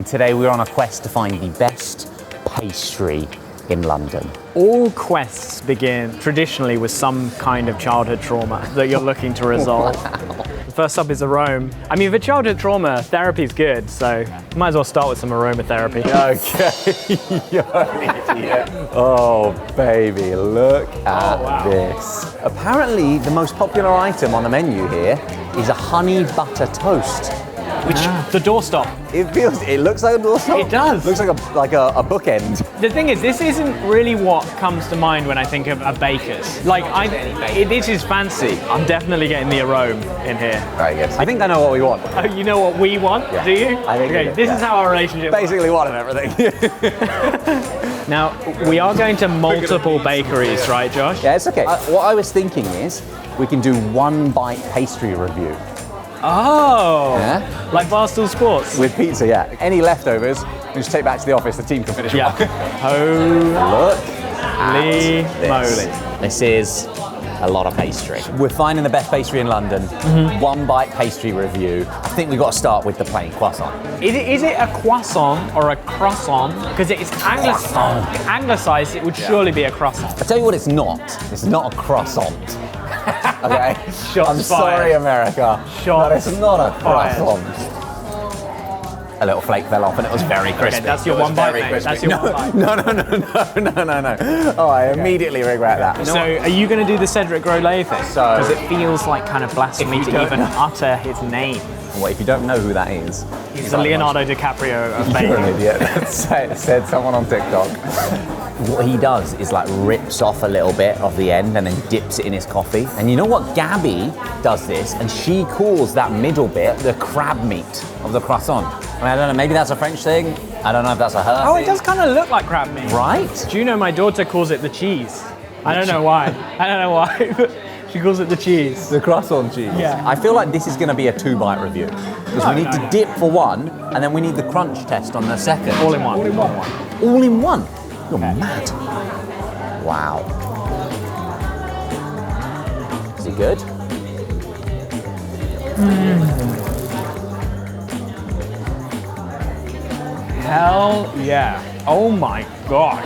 today we're on a quest to find the best pastry in London. All quests begin traditionally with some kind of childhood trauma that you're looking to resolve. Wow. First up is Arôme. I mean, for childhood trauma, therapy's good, so might as well start with some aromatherapy. Okay, you're an idiot. Oh, baby, look at this. Apparently, the most popular item on the menu here is a honey butter toast. Which, the doorstop. It looks like a doorstop. It does. Looks like a bookend. The thing is, this isn't really what comes to mind when I think of a baker's. Like, this is fancy. I'm definitely getting the Arôme in here. Right, yes. I think I know what we want. Oh, you know what we want, Yeah. do you? I think okay, this is how our relationship basically one of everything. Now, we are going to multiple bakeries, right, Josh? Yeah, it's okay. What I was thinking is, we can do one bite pastry review. Oh, Yeah? like Barstool Sports. With pizza, yeah. Any leftovers, we just take back to the office, the team can finish Yeah. one. Holy moly. This is a lot of pastry. We're finding the best pastry in London. One bite pastry review. I think we've got to start with the plain croissant. Is it a croissant or a croissant? Because it's anglicized, it would surely be a croissant. I tell you what, it's not. It's not a croissant. Okay? I'm sorry, America. But it's not a croissant. A little flake fell off and it was very crispy. Okay, that's your one bite, mate. That's your one bite. No. Oh, I immediately regret that. So, are you going to do the Cedric Grolet thing? Because it feels like kind of blasphemy to even utter his name. Well, if you don't know who that is, he's the Leonardo DiCaprio of baking. You're an idiot. Said someone on TikTok. What he does is like rips off a little bit of the end and then dips it in his coffee. And you know what? Gabby does this, and she calls that middle bit the crab meat of the croissant. I mean, I don't know, maybe that's a French thing. I don't know if that's a her thing. It does kind of look like crab meat. Right? Do you know my daughter calls it the cheese? I don't know why. But she calls it the cheese. The croissant cheese. Yeah. I feel like this is going to be a 2-bite review. Because we need to dip for one, and then we need the crunch test on the second. All in one. All in one? You're mad. Wow. Is it good? Hell yeah. Oh my gosh.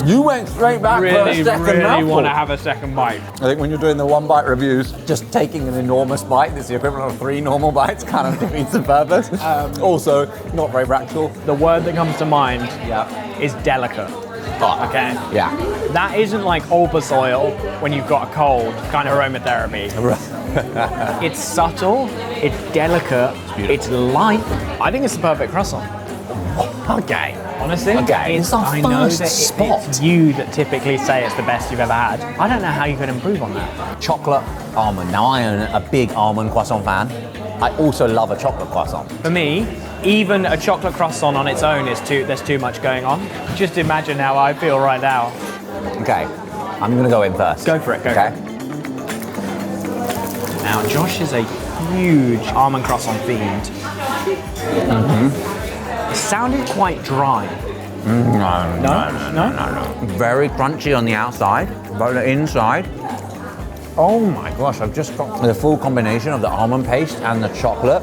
You went straight back for a second really mouthful. want to have a second bite. I think when you're doing the 1-bite reviews, just taking an enormous bite that's the equivalent of 3 normal bites kind of defeats the purpose. Also, not very practical. The word that comes to mind is delicate. Oh, okay? Yeah. That isn't like Olbas when you've got a cold, kind of aromatherapy. It's subtle, it's delicate, it's light. I think it's the perfect croissant. Okay. Honestly, it's our I know first that spot. It's you that typically say it's the best you've ever had. I don't know how you can improve on that. Chocolate almond. Now I am a big almond croissant fan. I also love a chocolate croissant. For me, even a chocolate croissant on its own there's too much going on. Just imagine how I feel right now. Okay, I'm gonna go in first. Go for it, go okay. for it. Now, Josh is a huge almond croissant fiend. It sounded quite dry. No. Very crunchy on the outside, but the inside. Oh my gosh, I've just got the full combination of the almond paste and the chocolate,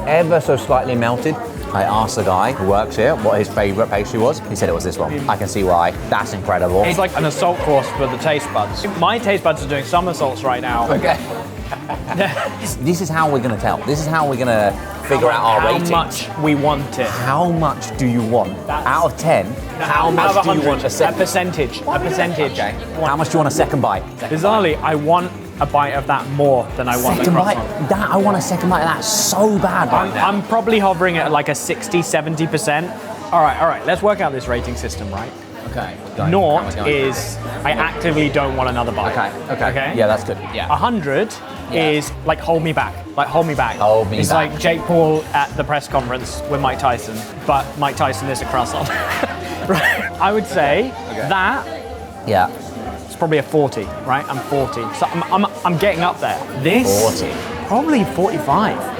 ever so slightly melted. I asked the guy who works here what his favourite pastry was. He said it was this one. I can see why. That's incredible. It's like an assault course for the taste buds. My taste buds are doing somersaults right now. Okay. This is how we're going to tell. This is how we're going to figure out our ratings. How much we want it. How much do you want? Out of 10, how much do you want a second? A percentage. Okay. How much do you want a second bite? Bizarrely, I want a bite of that more than I want the croissant. I want a second bite of that so bad right now. I'm probably hovering at like a 60-70%. All right, let's work out this rating system, right? Okay. Naught is I actively don't want another bite. Okay. Yeah, that's good. Yeah. 100 is like hold me back. It's back. like Jake Paul at the press conference with Mike Tyson, but Mike Tyson is a croissant. Right. I would say that. Yeah. It's probably a 40, right? I'm 40, so I'm getting up there. This 40. Probably 45.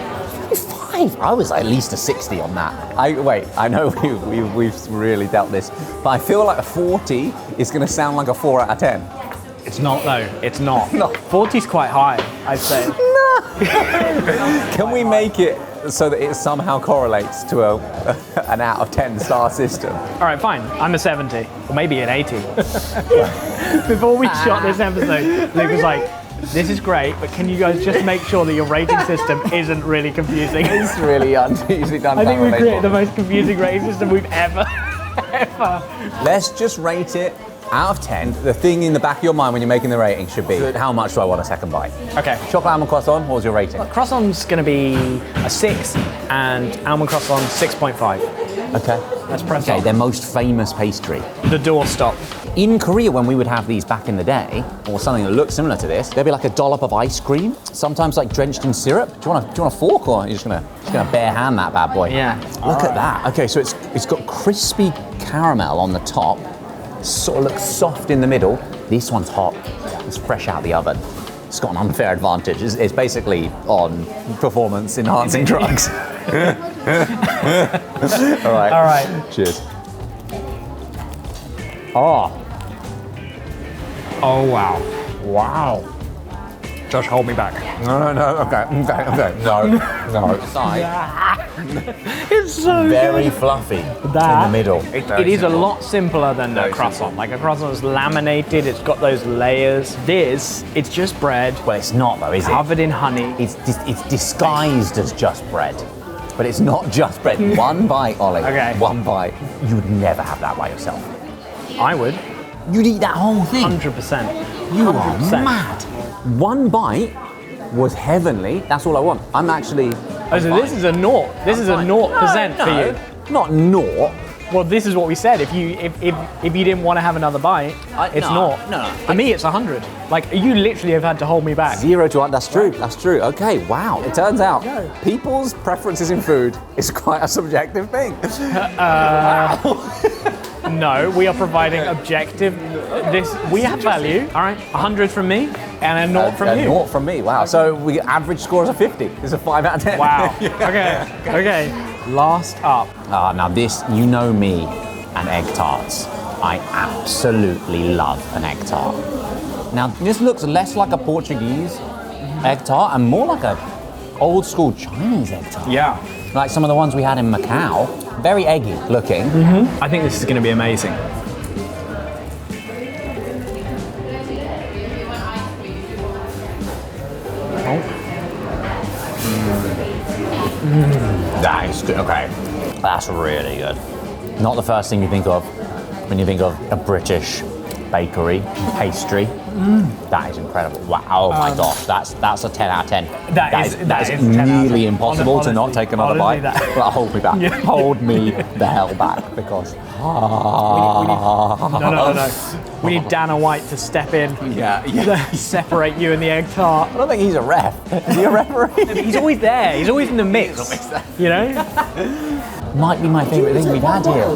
I was at least a 60 on that. I know we've really dealt this, but I feel like a 40 is going to sound like a 4 out of 10. It's not though. It's not. No. 40's quite high, I'd say. Can we make it so that it somehow correlates to an out of 10 star system. All right, fine. I'm a 70, or maybe an 80. Before we shot this episode, Luke was like, this is great, but can you guys just make sure that your rating system isn't really confusing? It's really usually done. I think we've created the most confusing rating system we've ever. Let's just rate it out of 10. The thing in the back of your mind when you're making the rating should be, how much do I want a second bite? Okay. Chocolate almond croissant, what was your rating? Croissant's going to be a 6, and almond croissant 6.5. Okay. That's press Okay, on. their most famous pastry. The doorstop. In Korea, when we would have these back in the day, or something that looked similar to this, there'd be like a dollop of ice cream, sometimes like drenched in syrup. Do you want a fork, or are you just gonna bare hand that bad boy? Yeah. Look at that. Okay, so it's got crispy caramel on the top, sort of looks soft in the middle. This one's hot. It's fresh out the oven. It's got an unfair advantage. It's basically on performance-enhancing drugs. All right. All right. Cheers. Oh. Oh, wow. Wow. Josh, hold me back. No. Okay. No. Side. It's so Very fluffy in the middle. It is a lot simpler than a croissant. Like a croissant is laminated, it's got those layers. This, it's just bread. Well, it's not though, is it? Covered in honey. It's disguised as just bread. But it's not just bread. One bite, Ollie. Okay. One bite. You would never have that by yourself. I would. You'd eat that whole thing. 100%. You are 100%. mad. One bite was heavenly. That's all I want. I'm actually. Oh, so this is a naught. This is a 0% for you. Not naught. Well, this is what we said. If you didn't want to have another bite, it's naught. No. For me, it's 100. Like you literally have had to hold me back. 0 to 1. That's true. That's true. Okay. Wow. It turns out people's preferences in food is quite a subjective thing. No, we are providing objective. We have value. All right, 100 from me and a naught from you. A naught from me. Wow. So we average score is a 50. It's a 5 out of 10. Wow. Okay. Last up. Now this, you know me and egg tarts. I absolutely love an egg tart. Now this looks less like a Portuguese egg tart and more like a old school Chinese egg tart. Yeah. Like some of the ones we had in Macau. Very eggy looking. Mm-hmm. I think this is going to be amazing. That is good. Okay. That's really good. Not the first thing you think of when you think of a British bakery, pastry. That is incredible. Wow, oh my gosh, that's a 10 out of 10. That is nearly impossible to not take another bite. Well, hold me back. Yeah. Hold me the hell back because... No. We need Dana White to step in. Yeah. Separate you and the egg tart. I don't think he's a ref. Is he a referee? He's always there. He's always in the mix. You know? Might be my favourite thing we've had here.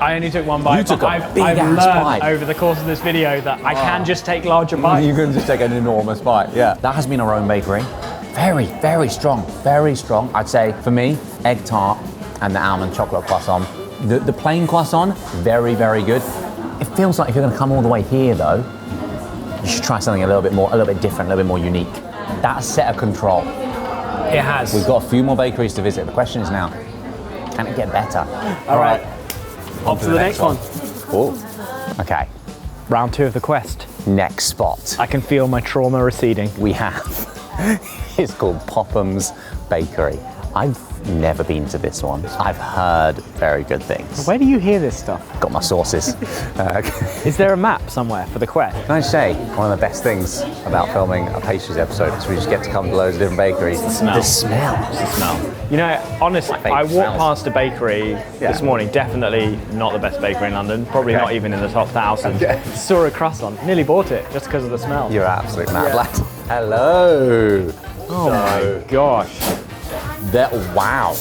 I only took one bite. You took a I've big-ass learned bite. over the course of this video that I can just take larger bites. You can just take an enormous bite, yeah. That has been Arôme Bakery. Very, very strong, very strong. I'd say, for me, egg tart and the almond chocolate croissant. The plain croissant, very, very good. It feels like if you're going to come all the way here, though, you should try something a little bit different, a little bit more unique. That's set a control. It has. We've got a few more bakeries to visit. The question is now, can it get better? All right. On to the next one. Oh, okay. Round 2 of the quest. Next spot. I can feel my trauma receding. We have. It's called Pophams Bakery. I've never been to this one. I've heard very good things. Where do you hear this stuff? Got my sources. Is there a map somewhere for the quest? Can I say, one of the best things about filming a pastries episode is we just get to come to loads of different bakeries. The smell. The smell. The smell. You know, honestly, I walked past a bakery this morning, definitely not the best bakery in London, probably not even in the top 1,000. Saw a croissant, nearly bought it just because of the smell. You're absolute mad lad. Hello. Oh my gosh. Wow.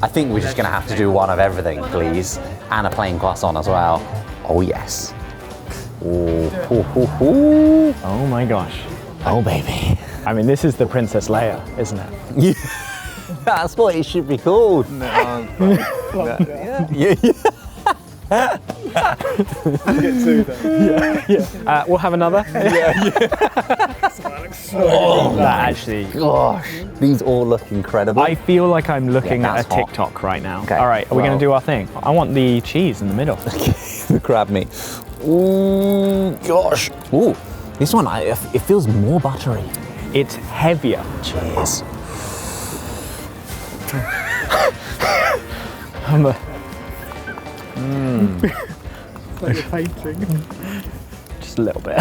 I think we're just going to have to do one of everything, please. And a plain croissant as well. Oh, yes. Oh my gosh. Oh, baby. I mean, this is the Princess Leia, isn't it? That's what it should be called. Yeah. We'll have another. Yeah. So that looks That actually. Gosh, these all look incredible. I feel like I'm looking Yeah, at a that's hot. TikTok right now. Okay, All right, are we going to do our thing? I want the cheese in the middle. The crab meat. Ooh, gosh. Ooh, this one, it feels more buttery. It's heavier. Cheers. I'm a- Like you're painting. Just a little bit.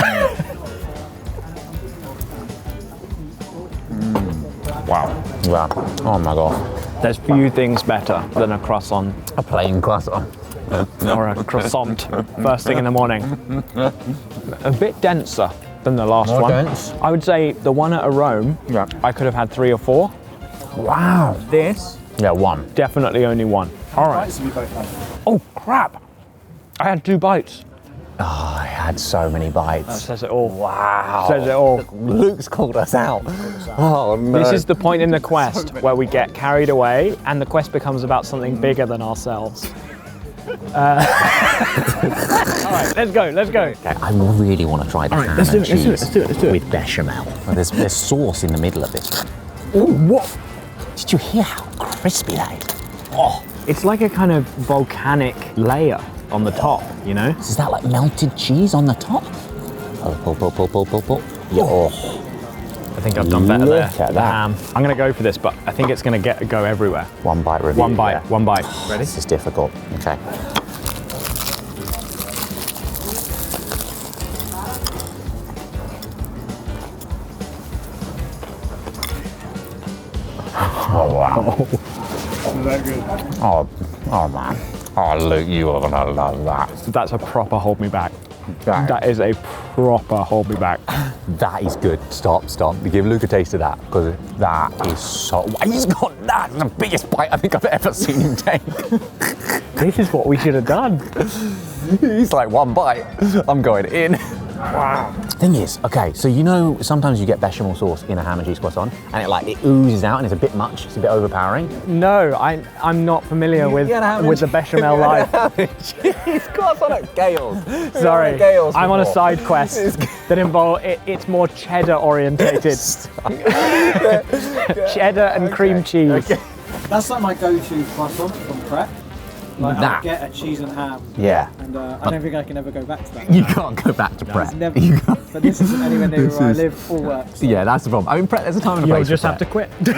Wow. Wow. Oh my god. There's few things better than a croissant A plain croissant. or a croissant first thing in the morning. A bit denser than the last More one. dense? I would say the one at Arôme, Yeah. I could have had 3 or 4. Wow. This, Yeah, one. definitely only 1. All right. Bites have you both had? Oh, crap. I had 2 bites. Oh, I had so many That bites. says it all. Wow. Says it all. Luke's called us out. Oh no. This is the point in the quest where we get carried away and the quest becomes about something bigger than ourselves. All right, let's go. Okay, I really want to try the ham let's do and it, let's do it, cheese let's do it, let's do it. with bechamel. Well, there's sauce in the middle of this one. Oh, what? Did you hear how crispy that is? Oh, It's like a kind of volcanic layer on the top, you know? is that like melted cheese on the top? Oh, pull. Yeah. Oh. I think I've done better there. Look at The that. ham. I'm gonna go for this, but I think it's gonna go everywhere. One bite review. One bite, yeah. one bite. Ready? This is difficult. Okay. Oh wow. Is that good? Oh man. Oh Luke, you are gonna love that. That's a proper hold me back. That- That is a proper hold me back. That is good. Stop. Give Luke a taste of that because that is so. He's got that. That's the biggest bite I think I've ever seen him take. This is what we should have done. He's like, one bite, I'm going in. Wow. Thing is, okay, so you know sometimes you get bechamel sauce in a ham and cheese croissant and it oozes out and it's a bit much, it's a bit overpowering. No, I'm not familiar with the bechamel life. Cheese croissant at Gale's. Sorry, Gale's I'm on a before. side quest that involve it's more cheddar orientated. Cheddar and cream cheese. That's like my go-to croissant from Pret. Like That. I'll get a cheese and ham, Yeah. and I don't think I can ever go back to that. You can't go back to Pret. It's never, but this isn't anywhere near where I live or work. So Yeah, that's the problem. I mean, Pret, there's a time and a You'll place. just for have to Pret. quit. the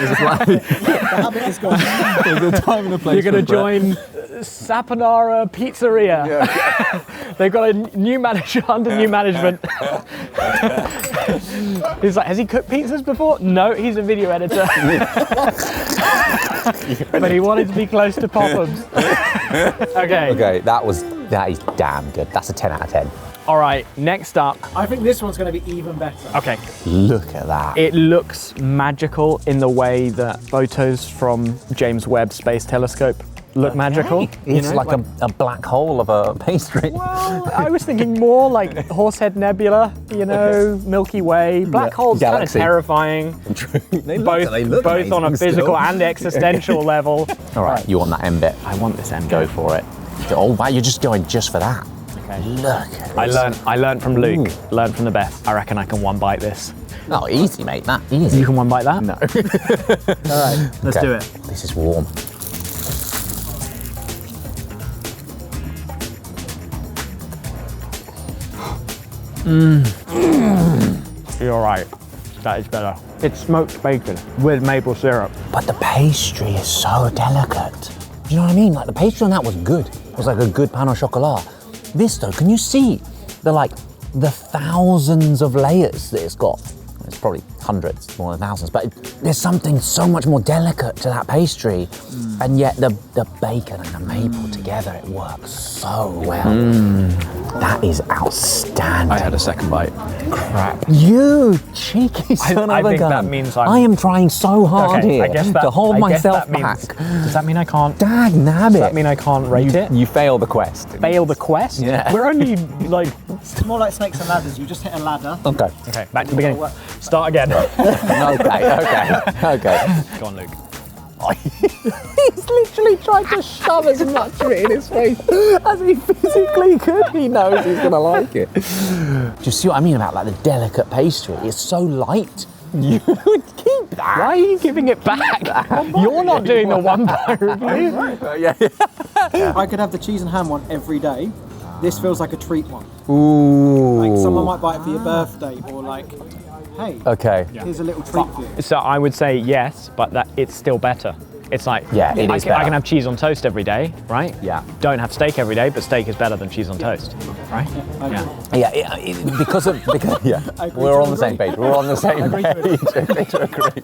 habit is gone. There's a time and a place. You're going to for Pret. join Saponara Pizzeria. They've got a new manager under new management. He's like, has he cooked pizzas before? No, he's a video editor. But he wanted to be close to Pophams. Okay. Okay, that is damn good. That's a 10 out of 10. All right, next up. I think this one's going to be even better. Okay. Look at that. It looks magical in the way that photos from James Webb Space Telescope look magical. It's like a black hole of a pastry. Well, I was thinking more like Horsehead Nebula, you know, Milky Way. Black holes kind of Galaxy. terrifying. They Both on a physical and existential level. All right, you want that M bit? I want this M. Go for it. Oh wow, you're just going just for that. Okay. Look at I this. learned from Luke. Ooh. Learned from the best. I reckon I can one bite this. Oh, easy, mate. That easy. You can one bite that? No. All right, let's Okay. do it. This is warm. You're right. That is better. It's smoked bacon with maple syrup. But the pastry is so delicate. Do you know what I mean? Like the pastry on that was good. It was like a good pain au chocolat. This though, can you see the thousands of layers that it's got? It's probably hundreds, more than thousands, but there's something so much more delicate to that pastry, and yet the bacon and the maple together, it works so well. That is outstanding. I had a second bite. Crap. You cheeky son I of a think gun. that means I am trying so hard here to hold myself back. Does that mean I can't? Dag nabbit. Does that mean I can't rate it? You fail the quest. Fail the quest? Yeah. We're only like. It's more like snakes and ladders. You just hit a ladder. Okay. Okay, back to the beginning. Start again. Okay. Go on, Luke. He's literally tried to shove as much of it in his face as he physically could. He knows he's gonna like it. Do you see what I mean about like the delicate pastry? It's so light, You would keep that. Why are you giving it back? You're not doing the one bite review. I could have the cheese and ham one every day. This feels like a treat one. Ooh. Like someone might buy it for your birthday, or like, hey, Okay. here's a little treat for you. So I would say yes, but that it's still better. It's like, Yeah, it is I better. can have cheese on toast every day, right? Yeah. Don't have steak every day, but steak is better than cheese on toast, right? Because we're on the same page. We're on the same page. Agree to agree.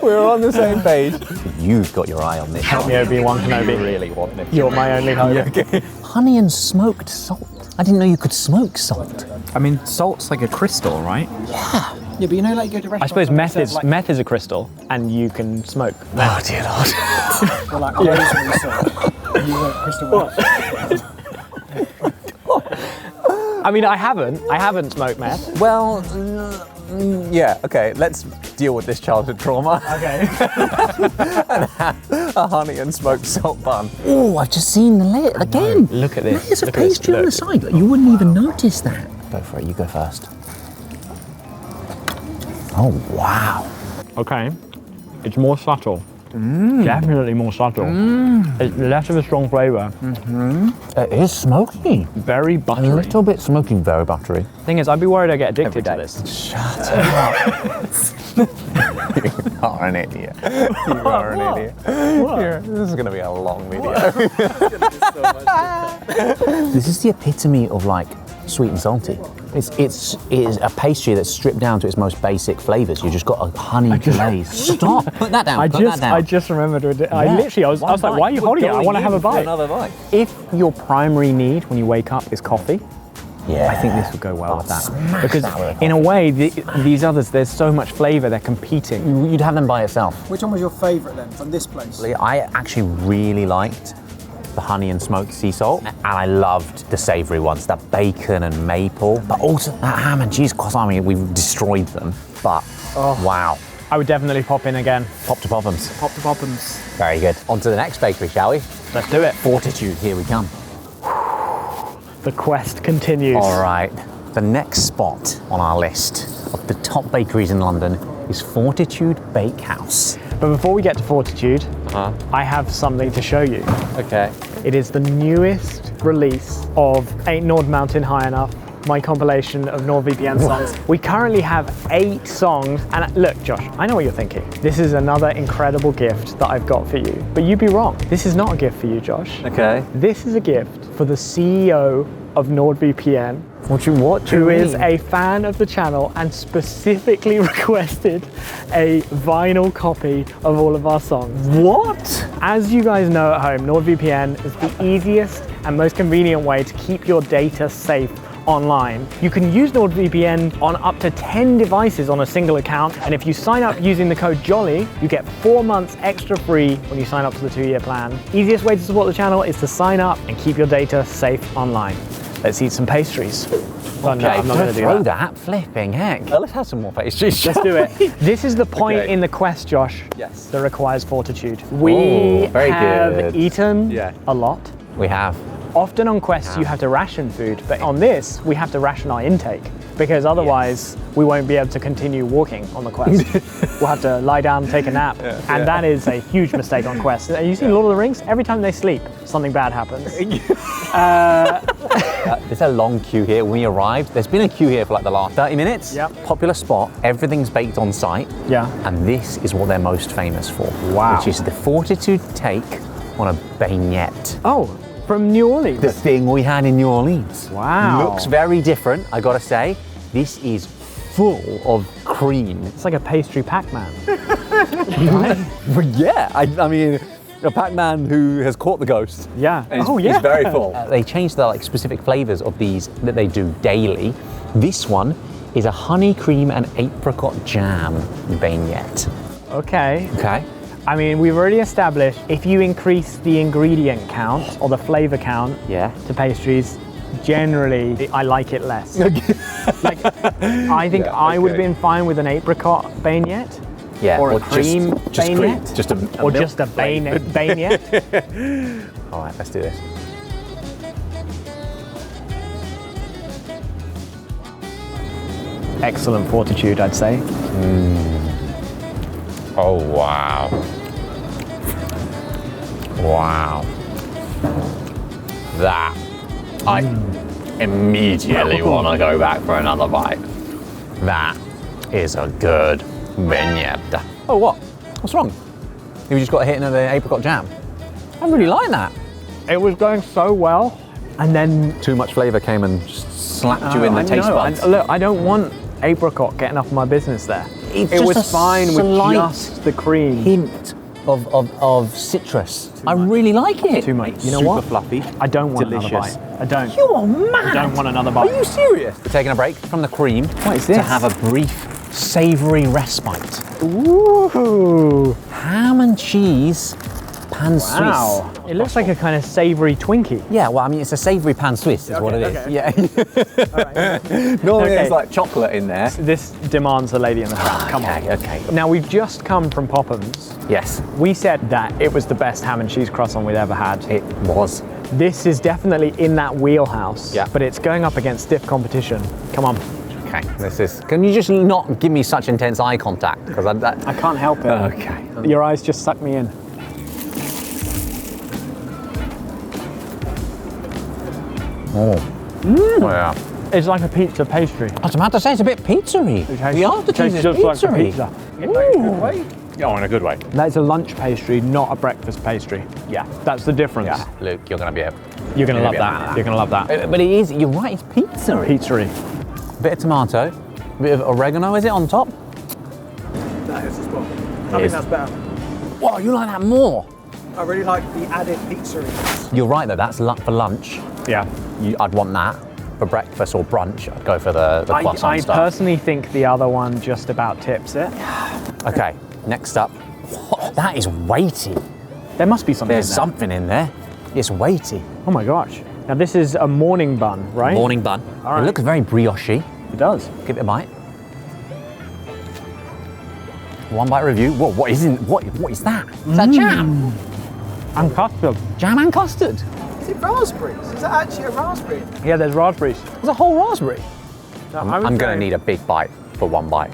We're on the same page. You've got your eye on this. Help me, Obi-Wan Kenobi. You really want this. You're my only hope. Honey and smoked salt. I didn't know you could smoke salt. I mean, salt's like a crystal, right? Yeah, but you know, like you go to restaurants. I suppose and they meth serve, is like, meth is a crystal, and you can smoke meth. Oh dear Lord. or like rosemary salt. And you went crystal I mean, I haven't smoked meth. Well, yeah, okay, let's deal with this childhood trauma. Okay. And have a honey and smoked salt bun. Oh, I've just seen the layer again. Look at this. Layers of Look at this. pastry on the Look. side. Like, you wouldn't even notice that. Go for it, you go first. Oh, wow. Okay. It's more subtle. Definitely more subtle. It's less of a strong flavour. It is smoky. Very A buttery. little bit smoky, very buttery. Thing is, I'd be worried I get addicted to this. Shut up. You are an idiot. You are an idiot. This is going to be a long video. This is the epitome of like sweet and salty. It is a pastry that's stripped down to its most basic flavours. You just got a honey glaze. Stop! Put that down. I Put that down. just remembered. I Yeah. was like, why are you holding it? I want to have a bite. Another bite. If your primary need when you wake up is coffee, Yeah. I think this would go well with that. smash Because that with in a way, these others, there's so much flavour, they're competing. You'd have them by itself. Which one was your favourite then from this place? I actually really liked the honey and smoked sea salt, and I loved the savoury ones, that bacon and maple, but also that ham and cheese croissant. I mean, we've destroyed them, but wow. I would definitely pop in again. Pop to Pophams. Pop the Pophams. Very good. On to the next bakery, shall we? Let's do it. Fortitude, here we come. The quest continues. All right. The next spot on our list of the top bakeries in London is Fortitude Bakehouse. But before we get to Fortitude, I have something to show you. Okay. It is the newest release of Ain't Nord Mountain High Enough, my compilation of NordVPN songs. We currently have 8 songs, and look, Josh, I know what you're thinking. This is another incredible gift that I've got for you. But you'd be wrong. This is not a gift for you, Josh. Okay. This is a gift for the CEO of NordVPN, who is a fan of the channel and specifically requested a vinyl copy of all of our songs. What? As you guys know at home, NordVPN is the easiest and most convenient way to keep your data safe online. You can use NordVPN on up to 10 devices on a single account, and if you sign up using the code JOLLY, you get 4 months extra free when you sign up to the 2-year plan. Easiest way to support the channel is to sign up and keep your data safe online. Let's eat some pastries. Oh, no, I'm not going to do throw that. flipping heck. Let's have some more pastries. Let's do it. This is the point Okay. in the quest, Josh, Yes. that requires fortitude. We very have good. eaten Yeah. a lot. We have. Often on quests, you have to ration food, but on this, we have to ration our intake because otherwise we won't be able to continue walking on the quest. We'll have to lie down and take a nap. And that is a huge mistake on quests. You see Lord of the Rings? Every time they sleep, something bad happens. There's a long queue here. When we arrived, there's been a queue here for like the last 30 minutes. Yep. Popular spot. Everything's baked on site. Yeah. And this is what they're most famous for. Wow. Which is the Fortitude take on a baguette. Oh, from New Orleans. The thing we had in New Orleans. Wow. Looks very different, I gotta say. This is full of cream. It's like a pastry Pac-Man. But yeah, I mean, a Pac-Man who has caught the ghost. Yeah. And Oh, is yeah. very full. They changed the specific flavors of these that they do daily. This one is a honey cream and apricot jam baguette. Okay. Okay. I mean, we've already established if you increase the ingredient count or the flavor count Yeah. to pastries, generally I like it less. Like, I think I would have been fine with an apricot baguette. Yeah. Or a cream just cream. baguette. Just a Or milk just a baguette. All right, let's do this. excellent Fortitude, I'd say. Oh, wow. Wow. That, I immediately want to go back for another bite. That is a good vignette. Oh, what? What's wrong? You just got hit in the apricot jam. I really like that. It was going so well, and then Too much flavour came and just slapped you in the taste buds. Look, I don't want apricot getting up my business there. It's It just was a fine with slight just the cream. Hint of citrus. I really like it. Too much. You know Super what? fluffy. I don't want Delicious. another bite. I don't. You are mad. I don't want another bite. Are you serious? We're taking a break from the cream. What is To this? have a brief savoury respite. Ooh. Ham and cheese pan Suisse. Wow. It looks like a kind of savoury Twinkie. Yeah, well, I mean, it's a savoury pan Suisse is what it is. okay. Yeah. Right. Normally Okay. there's like chocolate in there. This demands a lady in the front. Come on. Okay. Now, we've just come from Pophams. Yes, We said that it was the best ham and cheese croissant we'd ever had. it was. This is definitely in that wheelhouse, Yeah. but it's going up against stiff competition. Come on. Okay, this is. Can you just not give me such intense eye contact? Because I can't help it. Okay. Your eyes just suck me in. Oh yeah. It's like a pizza pastry. I was about to say it's a bit pizzery. It tastes- The aftertaste tastes is just like a pizzery. pizza. Oh, in a good way. That's a lunch pastry, not a breakfast pastry. Yeah. That's the difference. Yeah, Luke, you're gonna be a. You're gonna Yeah, love yeah. that. You're gonna love that. But it is. You're right. It's pizzery. Pizzery. Bit of tomato, bit of oregano. Is it on top? That is as well. It is. better. Wow, you like that more? I really like the added pizzery. You're right though. That's for lunch. Yeah. I'd want that. For breakfast or brunch, I'd go for the croissant I stuff. personally think the other one just about tips it. Okay, next up. That is weighty. There must be something There's in there. something in there. It's weighty. Oh my gosh. Now this is a morning bun, right? Morning bun. All right. It looks very brioche-y. It does. Give it a bite. One bite review. Whoa, what is that? Is that jam? And custard. Jam and custard. Is it raspberries? Is that actually a raspberry? Yeah, there's raspberries. There's a whole raspberry. I would I'm going to say need a big bite for one bite.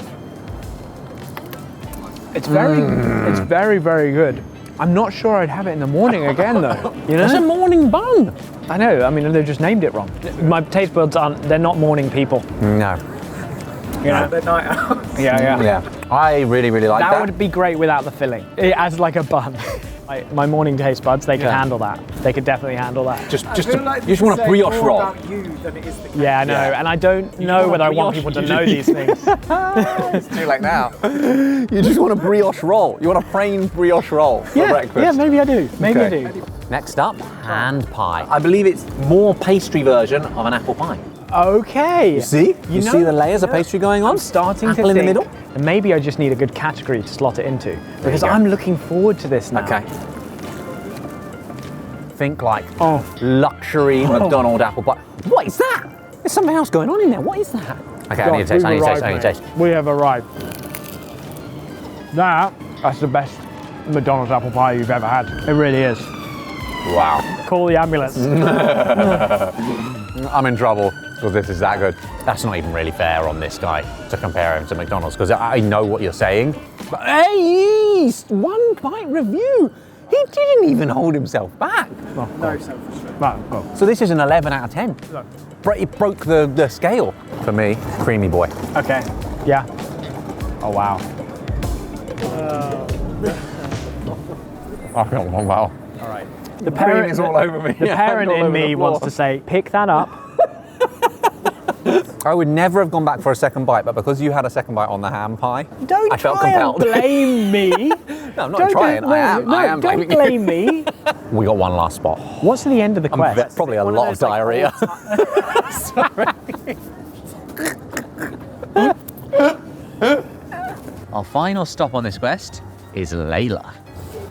It's very, very good. I'm not sure I'd have it in the morning again though. You know? It's a morning bun. I know, I mean, they've just named it wrong. My taste buds they're not morning people. No. You know? They're night out. Yeah. Yeah. I really, really like that. That would be great without the filling. As like a bun. My morning taste buds, they could Yeah. handle that. They could definitely handle that. Just I feel like you just want a this is brioche saying roll. more about you than it is the Yeah, I know, Yeah. and I don't know want whether a I want brioche, people to you know do. these things. It's too late now. You just want a brioche roll. You want a plain brioche roll for breakfast. Yeah, maybe I do. Maybe Okay. I do. Next up, hand pie. I believe it's more pastry version of an apple pie. Okay. See? You know- see the layers of pastry going on? I'm starting apple to in the think middle. that maybe I just need a good category to slot it into because go. I'm looking forward to this now. Okay. Think like Oh. luxury McDonald's apple pie. What is that? There's something else going on in there. What is that? Okay, I need to taste. I need to taste. I need to taste. We have arrived. That's the best McDonald's apple pie you've ever had. It really is. Wow. Call the ambulance. I'm in trouble because this is that good. That's not even really fair on this guy to compare him to McDonald's because I know what you're saying. But hey, one bite review. He didn't even hold himself back. No self-respect. Right, well, So this is an 11 out of 10. Look. It broke the scale for me. Creamy boy. okay. Yeah. Oh wow. I feel wow. All right. The cream is all over me. The parent All in over me the wants floor. to say, pick that up. I would never have gone back for a second bite, but because you had a second bite on the ham pie, Don't I felt try compelled. and blame me. No, I'm not trying. I am don't blaming you. blame me. We got one last spot. What's the end of the quest? Probably a One lot of those, like, diarrhea. Our final stop on this quest is Layla.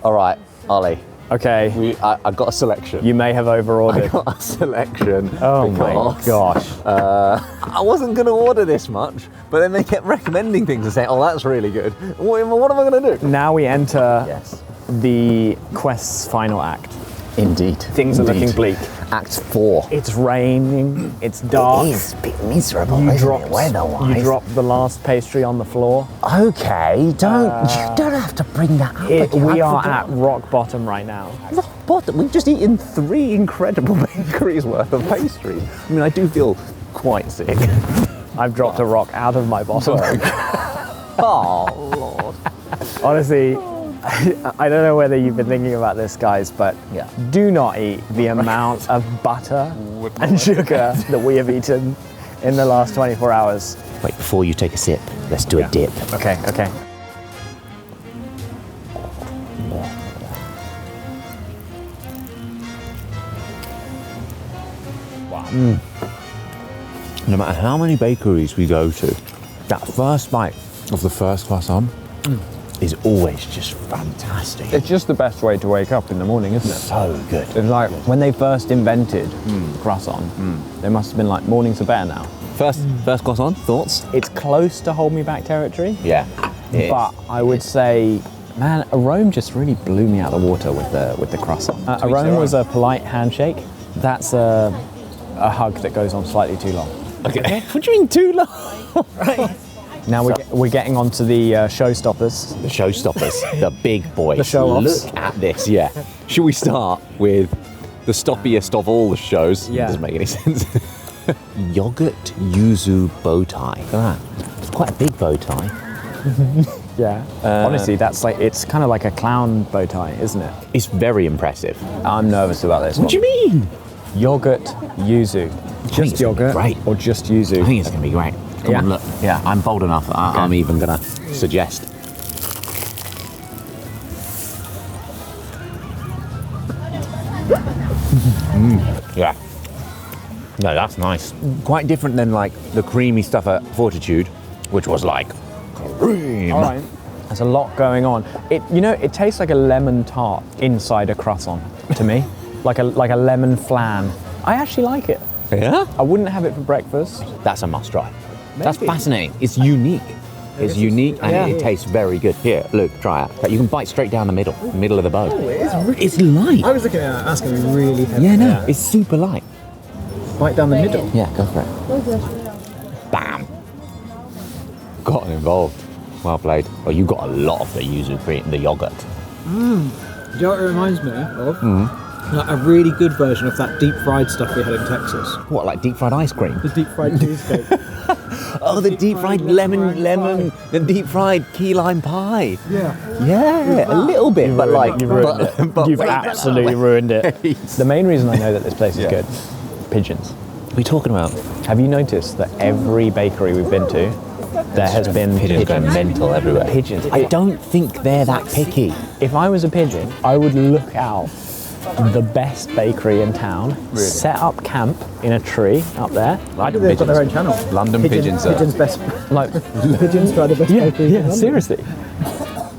All right, Ollie. Okay. I got a selection. You may have overordered. I got a selection. Oh my because, gosh. I wasn't going to order this much, but then they kept recommending things and saying, "Oh, that's really good." What am I going to do? Now we enter Yes. the quest's final act. Indeed. Things are looking bleak. Act 4. It's raining, it's dark. It is a bit miserable, You isn't dropped, it, weather-wise? you dropped the last pastry on the floor. Okay, you don't have to bring that up again. We I are forgot. at rock bottom right now. Rock bottom. We've just eaten 3 incredible bakeries worth of pastries. I mean, I do feel quite sick. I've dropped a rock out of my bottom. Oh, Lord. Honestly, I don't know whether you've been thinking about this, guys, but do not eat the amount of butter and sugar that we have eaten in the last 24 hours. Wait, before you take a sip, let's do a dip. Okay. Wow. No matter how many bakeries we go to, that first bite of the first croissant is always just fantastic. It's just the best way to wake up in the morning, isn't it? So good. It's like when they first invented croissant, they must have been like, mornings are better now. First croissant, thoughts? It's close to hold me back territory, Yeah. but I would say, man, Arôme just really blew me out of the water with the croissant. Arôme was a polite handshake. That's a hug that goes on slightly too long. Okay. What do you mean too long? Now we're getting on to the showstoppers. The showstoppers, the big boys. The show-offs. Look at this, yeah. Should we start with the stoppiest of all the shows? Yeah. Doesn't make any sense. Yogurt yuzu bow tie. Look at that. It's quite a big bow tie. Yeah. Honestly, it's kind of like a clown bow tie, isn't it? It's very impressive. I'm nervous about this What do you mean? Yogurt yuzu. think Just it's gonna be yogurt great. or just yuzu? I think it's going to be great. Come on, Yeah. look. Yeah, I'm bold enough. I'm even going to suggest. Yeah. No, that's nice. Quite different than like the creamy stuff at Fortitude, which was like cream. All right. There's a lot going on. It tastes like a lemon tart inside a croissant to me, like a lemon flan. I actually like it. Yeah? I wouldn't have it for breakfast. That's a must try. That's fascinating. It's unique. It's unique and Yeah. it tastes very good. Here, look, try it. You can bite straight down the middle of the bow. It's light. I was looking at that. That's going to be really heavy. Yeah, no, it's super light. Right down the middle. Yeah, go for it. Bam. Gotten involved. Well played. Well, you got a lot of the yuzu cream, the yogurt. Do you know what it reminds me of? Like a really good version of that deep fried stuff we had in Texas. What, like deep fried ice cream? The deep fried cheesecake. Oh, the deep fried lemon, the deep fried key lime pie. Yeah. Yeah, a little bit, but like, You ruined it. but You've way absolutely better. ruined it. The main reason I know that this place is good, pigeons. What are you talking about? Have you noticed that every bakery we've been to, there has been Pigeons going mental everywhere. Pigeons. I don't think they're that picky. If I was a pigeon, I would look out the best bakery in town, set up camp in a tree up there. London They've got their own channel. London pigeons are- Pigeons best. Like, Pigeons try the best bakery in London. seriously.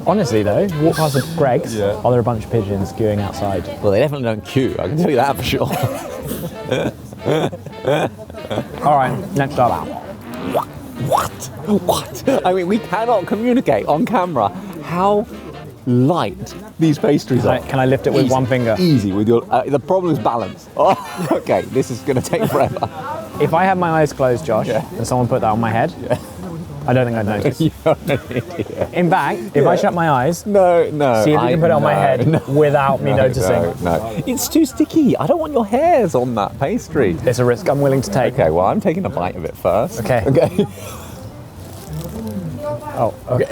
Honestly though, walk past a Greg's, are there a bunch of pigeons queuing outside? Well, they definitely don't queue, I can tell you that for sure. All right, let's start out. What? I mean, we cannot communicate on camera how light these pastries are. Can I lift it with Easy. one finger? Easy with your. The problem is balance. Oh, okay, this is going to take forever. If I had my eyes closed, Josh, and someone put that on my head, I don't think I'd notice. You're an idiot. In fact, if I shut my eyes, No. see if you can put it on my head without me noticing. No, it's too sticky. I don't want your hairs on that pastry. It's a risk I'm willing to take. Okay, well, I'm taking a bite of it first. Okay. Okay. Oh, okay.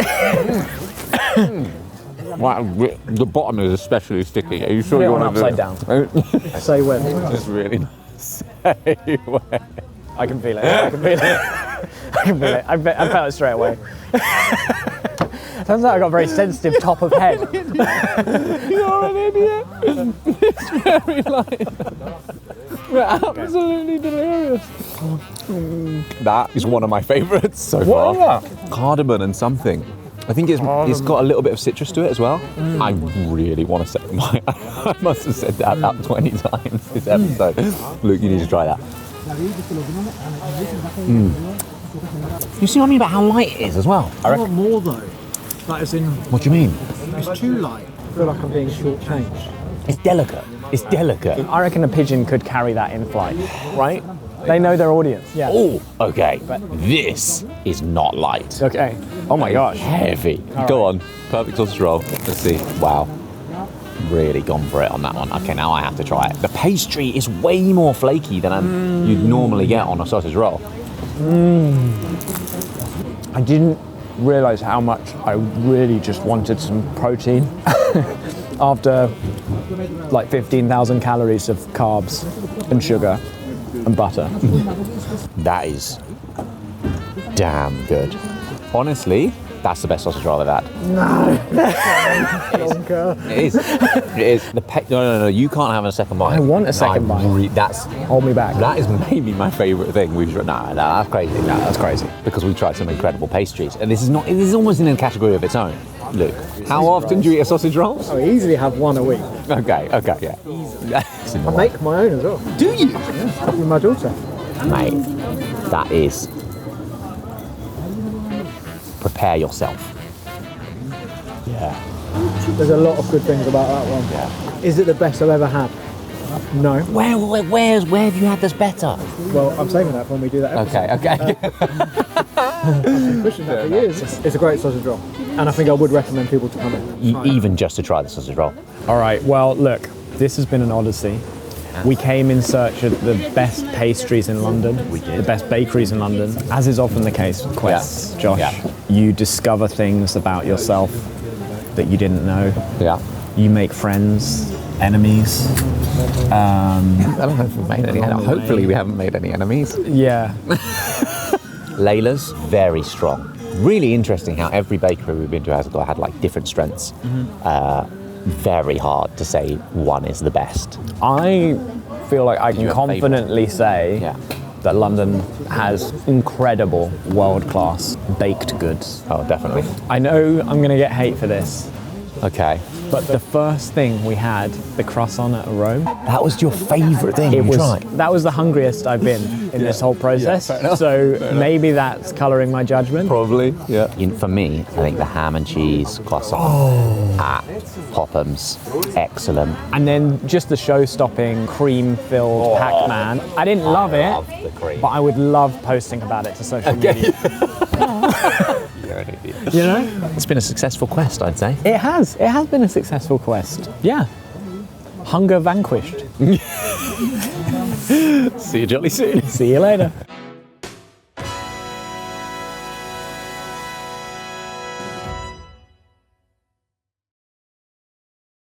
Wow, the bottom is especially sticky. Are you sure Put it you on want to upside down. Say when. It's really nice. Say when. I can feel it. I can feel it. I can feel it. I felt it straight away. Turns out I got a very sensitive top of head. You're an idiot. It's very light. We're absolutely delirious. That is one of my favourites so far. What is that? Cardamom and something. I think it's got a little bit of citrus to it as well. I really want to say I must have said that about 20 times this episode. Luke, you need to try that. You see what I mean about how light it is as well? I want more though. Like as in, What do you mean? it's too light. I feel like I'm being shortchanged. It's delicate. It's delicate. I reckon a pigeon could carry that in flight, right? They know their audience. Yeah. Oh, okay. This is not light. Okay. Oh my gosh. Heavy. Go on. Perfect sausage roll. Let's see. Wow. Really gone for it on that one. Okay, now I have to try it. The pastry is way more flaky than you'd normally get on a sausage roll. I didn't realise how much I really just wanted some protein after like 15,000 calories of carbs and sugar and butter. That is damn good. Honestly, that's the best sausage roll I've had. It is. It is. No. You can't have a second bite. I want a second bite. That's Hold me back. That is maybe my favourite thing we've tried. No, that's crazy. No, that's crazy. Because we've tried some incredible pastries, and this is not. It is almost in a category of its own. Luke, how often do you eat a sausage roll? I easily have one a week. Okay, yeah. I make my own as well. Do you? Yeah, with my daughter. Mate, that is. Prepare yourself. Yeah. There's a lot of good things about that one. Yeah. Is it the best I've ever had? No. Where have you had this better? Well, I'm saving that for when we do that episode. Okay. I've been pushing that for years. It's a great sausage roll. And I think I would recommend people to come in. Even just to try the sausage roll. All right, well, look, this has been an odyssey. We came in search of the best pastries in London, the best bakeries in London. As is often the case with quests, Josh, you discover things about yourself that you didn't know. Yeah. You make friends, enemies. I don't know if we've made any enemies. Hopefully we haven't made any enemies. Yeah. Layla's very strong. Really interesting how every bakery we've been to has had like different strengths. Very hard to say one is the best. I feel like I can have confidently say Yeah. that London has incredible world-class baked goods. Oh, definitely. I know I'm going to get hate for this, Okay. but the first thing we had, the croissant at Arôme, That was your favourite thing you tried? that was the hungriest I've been in this whole process. So maybe that's colouring my judgment. Probably, yeah. For me, I think the ham and cheese croissant at Pophams, excellent. And then just the show-stopping cream-filled Pac-Man. I didn't love it, love the cream. but I would love posting about it to social media. You're an idiot. You know? It's been a successful quest, I'd say. It has. It has been a successful quest. Yeah. Hunger vanquished. See you jolly soon. See you later.